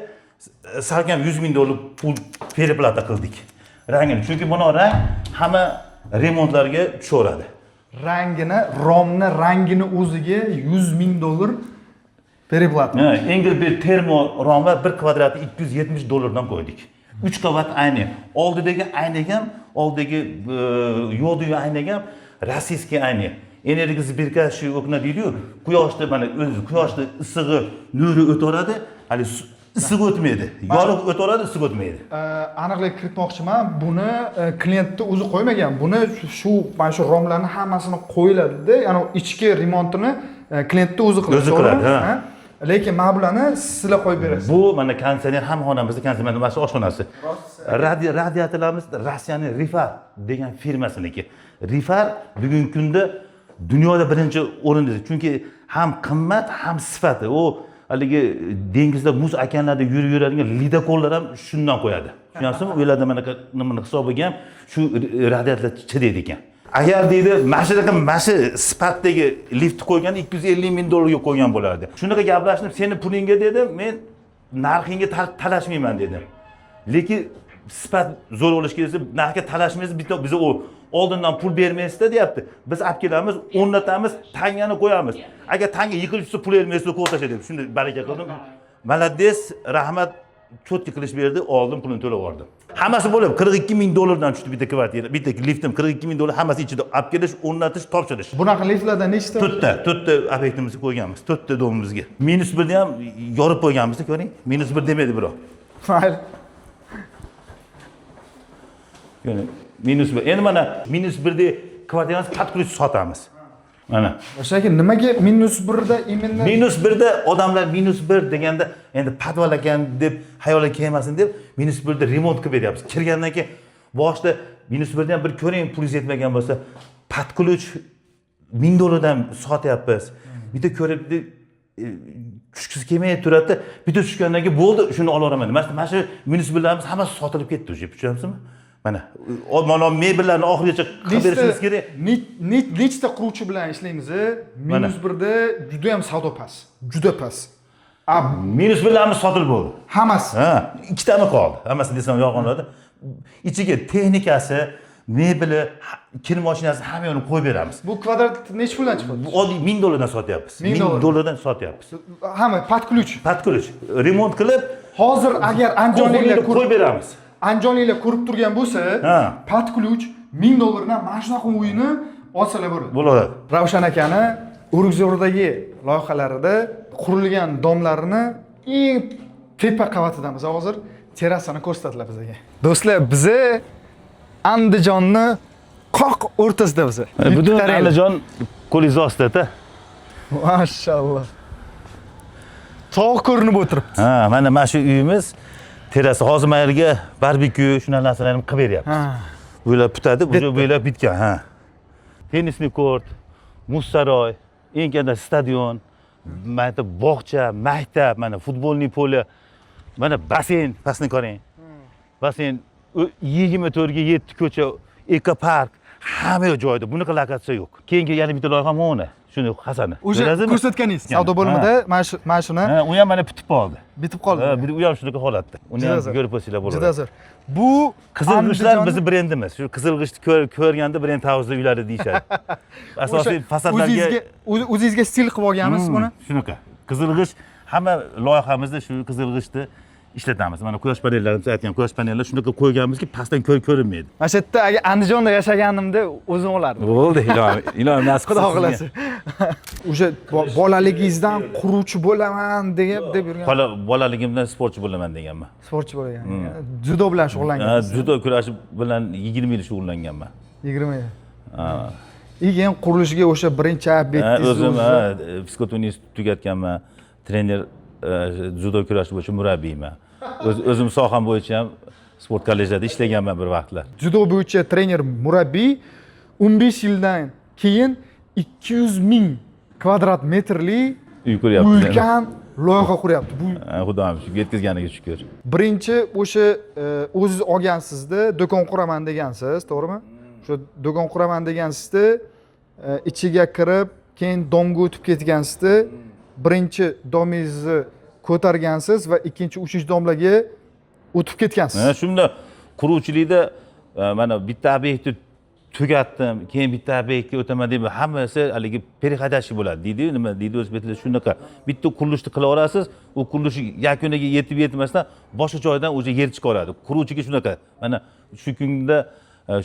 salkam 100 ming dollar pul periplata qildik. Rangini. Chunki buni rang hamma remontlarga tushaveradi. Romni rangini o'ziga 100 ming dollar periplata. Ha, engil bir termo romga 1 kvadrati 270 dollardan qo'ydik. 3 qavat ayna. Oldidagi ayna ham, oldidagi yo'diyu ayna ham rossiyskiy ayna. Energiya zbirkashi okna deydi-yu, quyoshda mana o'zi quyoshda issig'i, nuri o'tadi, hali issiq o'tmaydi. Yorug' o'tadi, issiq o'tmaydi. Aniqlik kiritmoqchiman. Buni klientni o'zi qo'ymagan. Buni mana shu romlarni hammasini qo'yiladi-da, ya'ni ichki remontini klientni o'zi qiladi. O'zi qiladi, ha. Lekin mana bularni sizlar qo'yib berasiz. Bu mana konditsioner ham xonamizda konditsioner mana shu oshxonasi. Radiatorlarimiz Rossiyaning Rifar degan firmasiniki. Rifar bugungi kunda dunyoda birinchi o'rinda. Chunki ham qimmat, ham sifati. U haligi dengizda, muz okeanlarda yuradigan lidakollar ham shundan qo'yadi. Tushunyapsizmi? Ularda mana nimani hisobiga ham shu radiatorlar chidaydi ekan. Agar deydi, mana shu sifatdagi liftni qo'ygan 250 ming dollarga qo'ygan bo'lardi. Shunaqa gaplashdim, seni pulingga dedim, men narxingga talashmayman dedim. Lekin sifat zo'r bo'lish kerak, narxga talashmaysiz, biz oldindan pul bermaysizda deyapti. Biz olib kelamiz, o'rnatamiz, tangani qo'yamiz. Agar tanga yiqilsa pul bermaysiz, qo'l tashlaydi. Shunda baraka qildim. Malades, rahmat, cho'tki qilish berdi, oldim, pulini to'lab oldim. Hammasi bo'lib 42 ming dollardan tushdi bitta kvartira, bitta liftim 42 ming dollar hammasi ichida olib kelish, o'rnatish, topshirish. Bunaqa liftlardan nechta? 4ta obyektimizni qo'yganmiz, 4ta domimizga. -1 ham yorib qo'yganmiz, ko'ring. -1 demaydi birov. Mayli. Ya'ni -1. Endi mana -1 da kvartiramiz patqulch sotamiz. Mana. O'shaki nimaga -1 da imенно -1 da odamlar -1 deganda endi podval ekan deb xayolga kelmasin deb -1 da remont qilib beryapmiz. Kirgandan keyin boshda -1 dan bir ko'ring, pulingiz yetmagan bo'lsa, patqulch 1000 dollardan sotyapmiz. Bitta ko'ribdi tushkisi kelmay turadi. Bitta tushgandan keyin bo'ldi, shuni olaveraman. Mana shu -1larimiz hammasi sotilib ketdi o'sha, tushunamizmi? Mana mebellarni oxirigacha qilib berishimiz kerak. Nechta quruvchi bilan ishlaymiz? -1 da juda ham savdo past. Juda past. -1larimiz sotilib bo'ldi. Hammasi. Ha, ikkitami qoldi. Hammasini desam yolg'on bo'ladi. Ichiga texnikasi, mebeli, kir mashinasi hamma yo'lni qo'yib beramiz. Bu kvadrat necha puldan chiqadi? Bu oddiy 1000 dollardan sotyapmiz. 1000 dollardan sotyapmiz. Hamma patqulch. Patqulch remont qilib, hozir agar anjonliklar qo'yib beramiz. Anjonliklar ko'rib turgan bo'lsa, patqulch 1000 dollardan mana shunaqa uyni olsalar bo'ladi. Bo'ladi. Ravshan akani Urug'zo'rdagi loyihalarida qurilgan domlarini eng tepa qavatidamiz. Hozir terrasani ko'rsatadilar bizga. Do'stlar, bizi Andijonni qoq o'rtasida bizi. Butun Andijon qo'lingiz ostida. Mashalloh. Tog' ko'rinib o'tiribdi. Ha, mana shu uyimiz terrasi. Hozir mayerga barbekyu shuna narsalarni qilib beryapmiz. Bular putadi, bular bitgan, ha. Tennisni kort, muz saroy, eng katta stadion, mana bog'cha, maktab, mana futbolni poli, mana basseyn, pastni ko'ring. Basseyn 24 ga 7 ko'cha, ekopark, hamma joyda. Bunaqa lokatsiya yo'q. Keyingi yana bitta loyiha mana. Shuni Hasani. O'sha ko'rsatganingiz savdo bo'limida mana shuni. Ha, u ham mana bitib qoldi. Bitib qoldi. Ha, u ham shunaqa holatda. Uni ham ko'rib qo'ysanglar bo'ladi. Juda zo'r. Bu Qizilg'ishlar bizning brendimiz. Shu qizilg'ishni ko'rganda brend house uylari deyishadi. Asosiy fasadlarga o'zingizga stil qilib olganmiz buni. Shunaqa. Qizilg'ish hamma loyihamizda shu qizilg'ishni ishlatamiz. Mana quyosh panellarimiz aytgan quyosh panellar shunaqa qo'yganmizki, pastdan ko'rinmaydi. Mana shu yerda agar Andijonda yashaganimda o'zim olardim. Bo'ldi, ilohim nasib Xudo xohlasa. O'sha bolaligingizdan quruvchi bo'laman deb yurgan. Bolaligimdan sportchi bo'laman deganman. Sportchi bo'lgan. Judo bilan shug'ullangansiz. Ha, judo kurashi bilan 20 yil shug'ullanganman. 20 yil. Ha. Keyin qurilishiga o'sha birinchi obyektingiz o'zim psixotunist tugatganman. Trener judo kurashi bo'yicha murabbiyman. O'zim soham bo'yicha ham sport kollejida ishlaganman bir vaqtlar. Judo bo'yicha trener, murabbiy 15 yildan keyin 200 ming kvadrat metrli uy quryapti. Ulkan loyiha quryapti. Bu Xudoim shu yetkazganiga shukr. Birinchi o'sha o'zingiz olgansizda, do'kon quraman degansiz, to'g'rimi? Shu do'kon quraman degansizda, ichiga kirib, keyin domga o'tib ketgansizda, birinchi domingizni ko'targansiz va ikkinchi, uchinchi domlarga o'tib ketgansiz. Shunda quruvchilikda mana bitta obyektni tugatdim, keyin bitta obyektga o'taman deb hammasi haligi переходящий bo'ladi deydi. Nima deydi o'zbek tilida shunaqa. Bitta qurilishni qilaverasiz, u qurilish yakuniga yetib yetmasdan boshqa joydan o'sha yer chiqaradi. Quruvchiga shunaqa. Mana shu kunda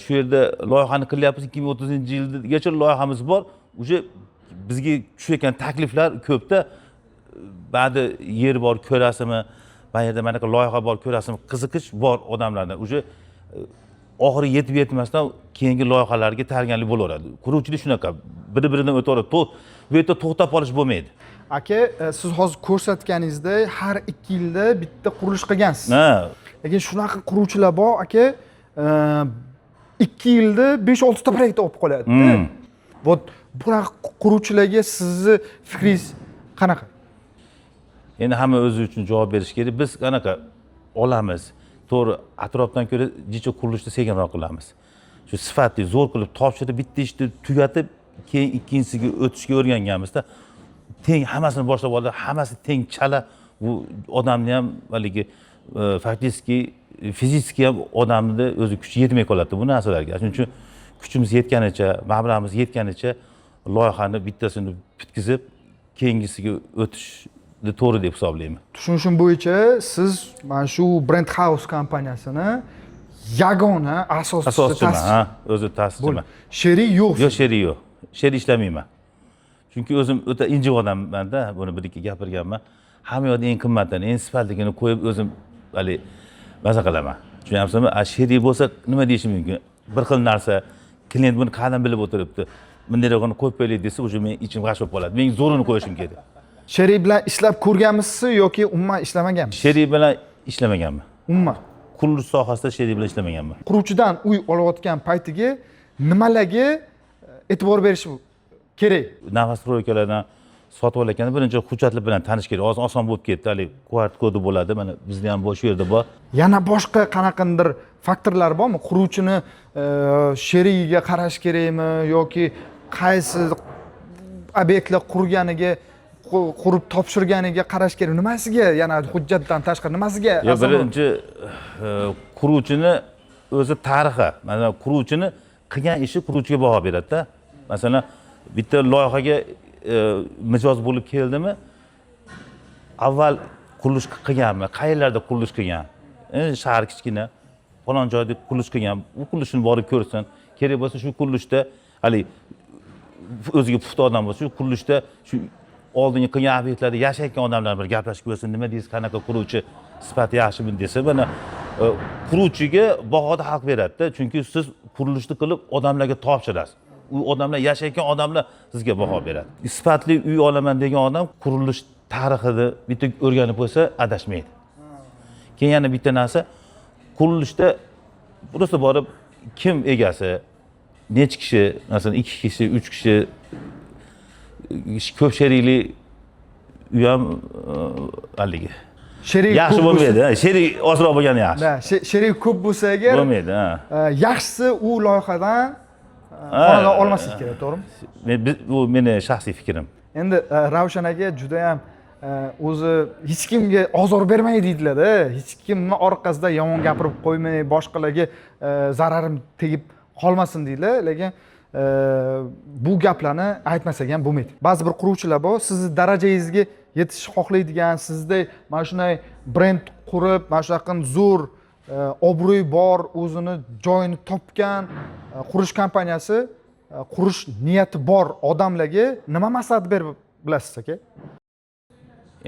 shu yerda loyihani qilyapmiz, 2030-yilgacha loyihamiz bor. O'sha bizga tushayotgan takliflar ko'pda. Ba'zi yer bor, ko'rasizmi? Bu yerda mana loyiha bor, ko'rasizmi? Qiziqish bor odamlarda. O'sha oxiri yetib yetmasdan keyingi loyihalarga tayyorgarlik bo'laveradi. Quruvchilik shunaqa, biri-biridan o'taveradi. Bu yerda to'xtab qolish bo'lmaydi. Aka, siz hozir ko'rsatganingizdek har 2 yilda bitta qurilish qilgansiz. Lekin shunaqa quruvchilar bor, aka, 2 yilda 5-6 ta proyekt olib qo'yadi-da. Вот bunaqa quruvchilarga sizni fikringiz qanaqa? Endi hamma o'zi uchun javob berish kerak. Biz qanaqa olamiz. To'g'ri, atrofdan ko'ra jicha qurilishni sekinroq qilamiz. Shu sifatli zo'r qilib topshirib bitta ishni tugatib, keyin ikkinchisiga o'tishga o'rganganmizda teng hammasini boshlab oldi, hammasi teng chala. Bu odamni ham haligi faktiski fiziki ham odamni o'zi kuchi yetmay qoladi bu narsalarga. Shuning uchun kuchimiz yetganicha, mablag'imiz yetganicha loyihani bittasini bitkizib, keyingisiga o'tishni to'g'ri deb hisoblayman. Tushunishim bo'yicha siz mana shu Brand House kompaniyasini yagona asoschiman, o'zi ta'sischiman. Sherik yo'q. Yo'q, sherik yo'q. Sherik ishlamayman. Chunki o'zim o'ta injiq odamman-da, buni bir-ikki gapirganman. Hamma yoqda eng qimmatini, eng sifatligini qo'yib o'zim hali maza qilaman. Tushunyapsizmi? Sherik bo'lsa nima deyishim mumkin? Bir xil narsa, klient buni qanday bilib o'tiribdi? Bundayroqni qo'yib qo'yaylik desa, o'sha men ichim g'ash bo'lib qoladi. Men zo'rini qo'yishim kerak. Sherik bilan ishlab ko'rganmisiz yoki umuman ishlamaganmisiz? Sherik bilan ishlamaganman. Umuman. Qurilish sohasida sherik bilan ishlamaganman. Quruvchidan uy olayotgan paytiga nimalarga e'tibor berish kerak? Novostroykalardan sotib olayotganda birinchi hujjatlar bilan tanish kerak. Hozir oson bo'lib ketdi. Hali kvart kodi bo'ladi. Mana bizda ham shu yerda bor. Yana boshqa qanaqandir faktorlar bormi? Quruvchini sherigiga qarash kerakmi yoki qaysi obyektlar qurganiga, qurib topshirganiga qarash kerak? Nimasiga yana hujjatdan tashqari nimasiga? Birinchi quruvchini o'zi tarixi. Masalan, quruvchini qilgan ishi quruvchiga baho beradi-da. Masalan, bitta loyihaga mijoz bo'lib keldimi, avval qurilish qilganmi, qayerlarda qurilish qilgan, shahar kichkina, falon joyda qurilish qilgan, u qurilishni borib ko'rsin. Kerak bo'lsa shu qurilishda hali o'ziga puxta odam bo'lsa, shu qurilishda shu oldingi qilgan obyektlarda yashayotgan odamlar bir gaplashib ko'rsin, nima deysiz, qanaqa quruvchi, sifati yaxshimi desa, mana quruvchiga bahoda haq beradi-da, chunki siz qurilishni qilib odamlarga topshirasiz. U odamlar yashayotgan odamlar sizga baho beradi. Sifatli uy olaman degan odam qurilish tarixini bitta o'rganib qo'ysa adashmaydi. Keyin yana bitta narsa, qurilishda burasi borib kim egasi, necha kishi, masalan 2 kishi, 3 kishi ko'p sherikli uy ham haligi. Sherik yaxshi bo'lmaydi. Sherik ozroq bo'lgani yaxshi. Sherik ko'p bo'lsa agar bo'lmaydi, yaxshisi u loyihadan xonadon olmaslik kerak, to'g'rimi? Bu meni shaxsiy fikrim. Endi Ravshan aka juda ham o'zi hech kimga ozor bermay deydilar-da. Hech kimni orqasida yomon gapirib qo'ymay, boshqalarga zararim tegib qolmasin deydilar. Lekin bu gaplarni aytmasak ham bo'lmaydi. Ba'zi bir quruvchilar bor, sizni darajangizga yetishni xohlaydigan, sizda mana shunday brend qurib, mana shunaqa zo'r obro'y bor, o'zini joyini topgan qurish kompaniyasi, qurish niyati bor odamlarga nima maslahat berib bilasiz aka?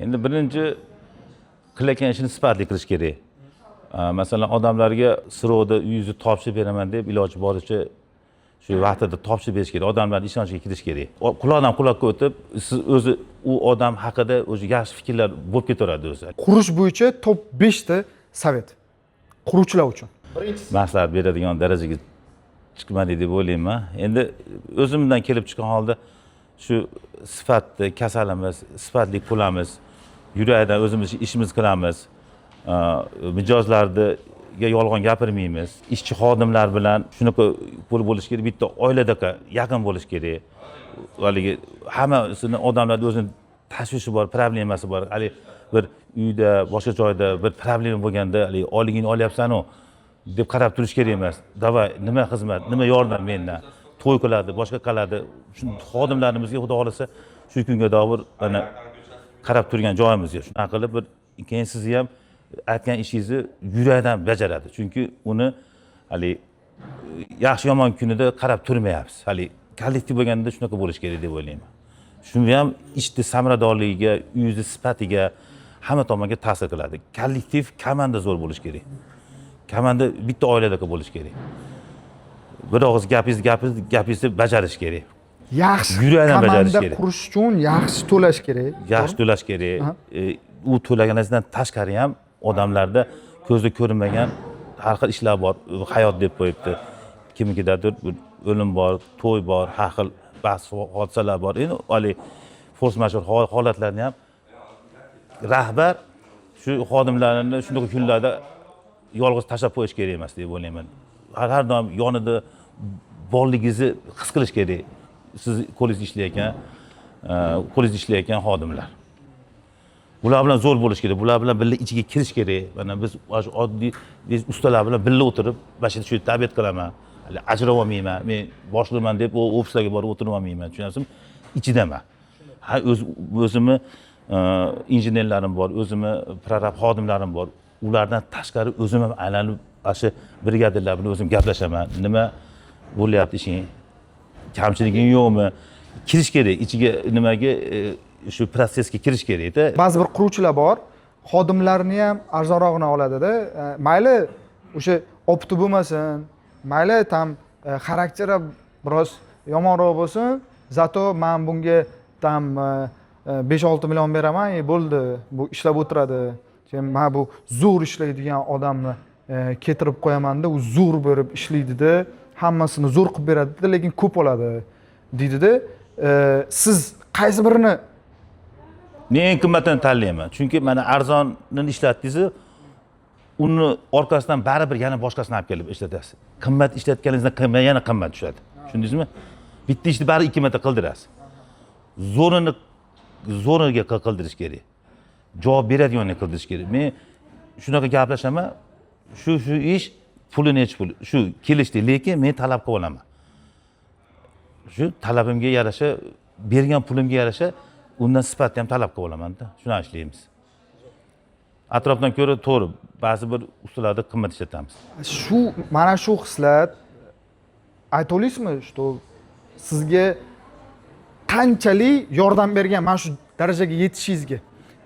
Endi birinchi qilayotgan ishini sifatli qilish kerak. Masalan, odamlarga sirovda uyingizni topshirib beraman deb iloji boricha shu vaqtida topshirib berish kerak. Odamlarning ishonchiga kirish kerak. Quloqdan quloqqa o'tib, siz o'zi u odam haqida o'zi yaxshi fikrlar bo'lib ketaveradi o'zi. Qurish bo'yicha top 5 ta savet quruvchilar uchun. Maslahat beradigan darajaga chiqmadik deb o'ylayman. Endi o'zimdan kelib chiqqan holda shu sifatli kasalimiz, sifatli qilamiz, yurakdan o'zimiz ishimiz qilamiz. Mijozlarni yolg'on gapirmaymiz. Ishchi xodimlar bilan shunaqa bo'lish kerak, bitta oiladaqa yaqin bo'lish kerak. Haligi hammasini odamlarda o'zini tashvishi bor, problemasi bor. Hali bir uyda, boshqa joyda bir problema bo'lganda, hali oyligingni olyapsan-ku deb qarab turish kerak emas. Davay, nima xizmat, nima yordam mendan, to'y qiladi, boshqa qiladi. Shu xodimlarimizga xudo xolasa shu kunga davr mana qarab turgan joyimiz yo'q. Shunaqa qilib bir keyin sizni ham aytgan ishingizni yurakdan bajaradi. Chunki uni hali yaxshi yomon kunida qarab turmayapsiz. Hali kollektiv bo'lganda shunaqa bo'lish kerak deb o'ylayman. Shunga ham ishni samaradorligiga, uyingizni sifatiga hamma tomonga ta'sir qiladi. Kollektiv komanda zo'r bo'lish kerak. Komanda bitta oiladagi bo'lish kerak. Bir og'iz gapingizni bajarish kerak. Yaxshi Yurakdan bajarish komanda kerak. qurish uchun yaxshi to'lash kerak. Yaxshi to'lash kerak. U to'laganingizdan tashqari ham odamlarda ko'zda ko'rinmagan har xil ishlar bor. Hayot deb qo'yibdi. Kimikidadir o'lim bor, to'y bor, har xil bahs hodisalar bor. Endi hali force majeure holatlarni ham rahbar shu xodimlarni shunday kunlarda yolg'iz tashlab qo'yish kerak emas deb o'ylayman. Har doim yonida borligingizni his qilish kerak. Siz qo'lingizda ishlayotgan xodimlar. Bular bilan zo'r bo'lish kerak. Bular bilan birga ichiga kirish kerak. Mana biz oddiy ustalar bilan birga o'tirib, bashida shu tabiat qilaman. Hali ajrab olmayman. Men boshliqman deb ofislarga borib o'tirib olmayman. Tushunasizmi? Ichidaman. Ha o'zimni injenerlarim bor, o'zimni prorab xodimlarim bor. Ulardan tashqari o'zim ham aylanib, shu brigadirlar bilan o'zim gaplashaman. Nima bo'lyapti ishing? Kamchiliging yo'qmi? Kirish kerak. Ichiga nimaga shu protsessga kirish kerak-da. Ba'zi bir quruvchilar bor, xodimlarni ham arzonroqni oladida. Mayli o'sha opti bo'lmasin, mayli tam xarakteri biroz yomonroq bo'lsin, zato men bunga tam 5-6 million beraman, bo'ldi. Bu ishlab o'tiradi. Men bu zo'r ishlaydigan odamni keltirib qo'yaman-da, u zo'r berib ishlaydi-da, hammasini zo'r qilib beradi-da, lekin ko'p oladi deydi-da. Siz qaysi birini Men eng qimmatini tanlayman. Chunki mana arzonni ishlatdingiz, uni orqasidan baribir yana boshqasini olib kelib ishlatasiz. Qimmat ishlatganingizdan yana qimmat tushadi. Tushundingizmi? Bitta ishni bari 2 marta qildirasiz. Zo'riga qildirish kerak. Javob beradiganini qildirish kerak. Men shunaqa gaplashaman. Shu ish puli necha pul? Shu kelishdi, lekin men talab qilib olaman. Shu talabimga yarasha, bergan pulimga yarasha undan sifatni ham talab qilib olaman-da. Shuni ishlaymiz. Atrofdan ko'ra to'g'ri, ba'zi bir ustalarda qimmat ishlatamiz. Mana shu xislat ayta olasizmi, что sizga qanchalik yordam bergan mana shu darajaga yetishingizga?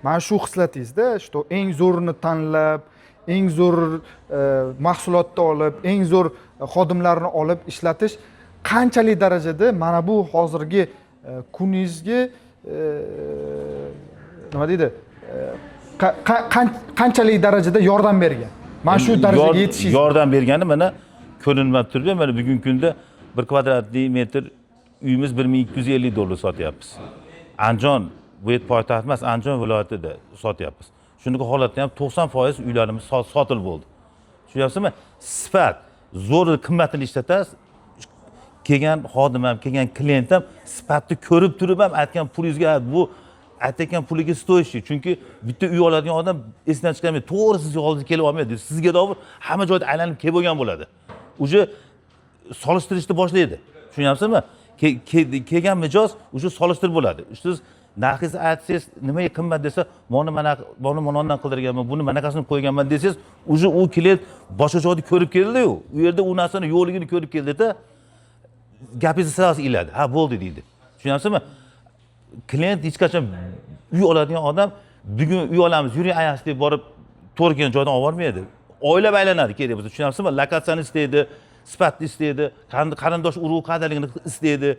Mana shu xislatingizda, что eng zo'rini tanlab, eng zo'r mahsulotni olib, eng zo'r xodimlarni olib ishlatish qanchalik darajada mana bu hozirgi kuningizga nima deydi? Qanchalik darajada yordam bergan? Mana shu darajaga yetishingiz. Yordam bergani mana ko'rinmab turdi. Mana bugungi kunda 1 kvadratli metr uyimiz $1250 sotyapmiz. Andijon bu yer poytaxt emas, Andijon viloyatida sotyapmiz. Shunaqa holatda ham 90% uylarimiz sotilib bo'ldi. Tushunyapsizmi? Sifat, zo'r qimmatini ishlatasiz. Kelgan xodim ham, kelgan klient ham sifatni ko'rib turib ham aytgan pulingizga bu aytgan puliga stoyishi. Chunki bitta uy oladigan odam esidan chiqarmaydi. To'g'ri sizga oldingizga kelib olmaydi. Sizga davr hamma joyda aylanib kelib bo'lgan bo'ladi. Uje solishtirishni boshlaydi. Tushunyapsizmi? Kelgan mijoz uje solishtirib bo'ladi. Siz narxingizni aytsangiz, nimaga qimmat desa, buni manondan qildirganman, buni manaqasini qo'yganman desangiz, uje u klient boshqa joyda ko'rib keldi-yu. U yerda u narsani yo'qligini ko'rib keldi-da, gapingizni sirasi iladi. Ha, bo'ldi deydi. Tushunyapsizmi? Klient hech qachon uy oladigan odam bugun uy olamiz, yuring ayas deb borib to'g'ri kelgan joydan olib bormaydi. Oylab aylanadi kerak bo'lsa. Tushunyapsizmi? Lokatsiyani istaydi, sifatni istaydi, qarindosh urug' qadaligini istaydi.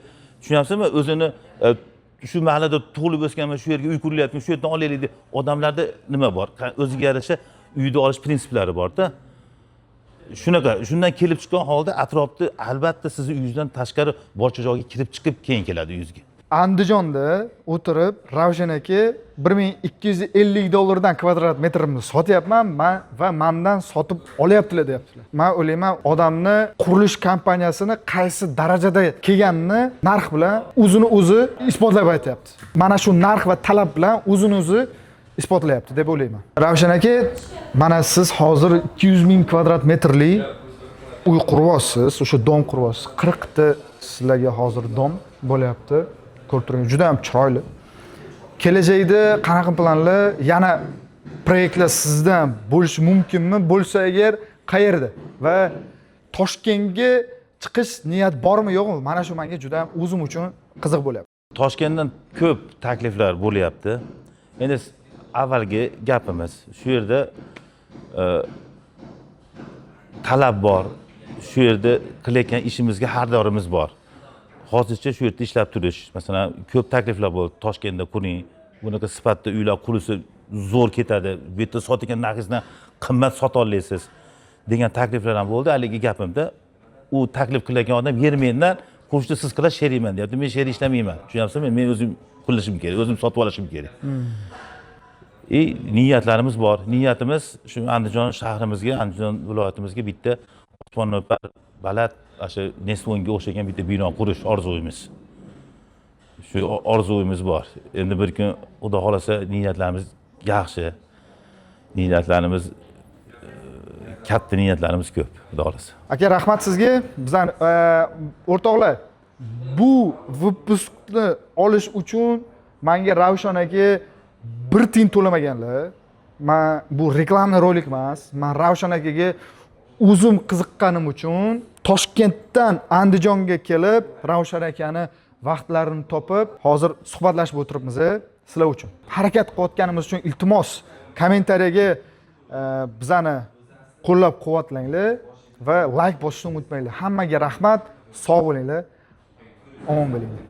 Tushunyapsizmi? O'zini shu mahallada tug'ilib o'sganman, shu yerga uy qurilyapti, shu yerdan olaylik deb odamlarda nima bor? O'ziga yarasha uyda olish prinsiplari bor-da. Shundan kelib chiqqan holda atrofda albatta sizni uyingizdan tashqari boshqa joyga kirib chiqib keyin keladi uyingizga. Andijonda o'tirib Ravshan aka $1250 kvadrat metrni sotyapman va mendan sotib olyaptilar deyaptilar. Men o'ylayman, odamni qurilish kompaniyasini qaysi darajada kelganini narx bilan o'zini o'zi isbotlab aytyapti. Mana shu narx va talab bilan o'zini o'zi isbotlayapti deb o'ylayman. Ravshan aka, mana siz hozir 200 ming kvadrat metrli uy quryapsiz, o'sha dom quryapsiz. 40 ta sizlarga hozir dom bo'lyapti. Ko'rib turgan juda ham chiroyli. Kelajakda qanaqa planlar, yana proyektlar sizdan bo'lishi mumkinmi? Bo'lsa agar qayerda? Va Toshkentga chiqish niyat bormi, yo'qmi? Mana shu menga juda ham o'zim uchun qiziq bo'lyapti. Toshkentdan ko'p takliflar bo'lyapti. Endi avvalgi gapimiz, shu yerda talab bor. Shu yerda qilayotgan ishimizga xaridorimiz bor. Hozircha shu yerda ishlab turish, masalan, ko'p takliflar bo'ldi. Toshkentda quring, bunaqa sifatda uylar qurilishi zo'r ketadi. Bu yerda sotgan narxingizdan qimmat sota olasiz degan takliflar ham bo'ldi. Haligi gapimda u taklif qilayotgan odam yer mendan, qo'shni siz qila sheriyman deyapti. Men sher ishlamayman. Tushunyapsizmi? Men o'zim qilishim kerak, o'zim sotib olishim kerak. Niyatlarimiz bor. Niyatimiz shu Andijon shahrimizga, Andijon viloyatimizga bitta osmono'par baland o'sha Nesvonga o'xshagan bitta bino qurish orzuyimiz. Shu orzuyimiz bor. Endi bir kun Xudo xolasa niyatlarimiz yaxshi. Niyatlarimiz katta niyatlarimiz ko'p, Xudo xolasa. Aka, rahmat sizga. Bizdan o'rtoqlar, bu выпускni olish uchun menga Ravshan aka 1 tiyin to'lamaganlar. Men bu reklamni rolik emas. Men Ravshan akaga o'zim qiziqqanim uchun Toshkentdan Andijonga kelib, Ravshan akani vaqtlarini topib, hozir suhbatlashib o'tiribmiz sizlar uchun. Harakat qilayotganimiz uchun iltimos kommentariyaga bizani qo'llab-quvvatlanglar va like bosishni unutmanglar. Hammaga rahmat, sog' bo'linglar, omon bo'linglar.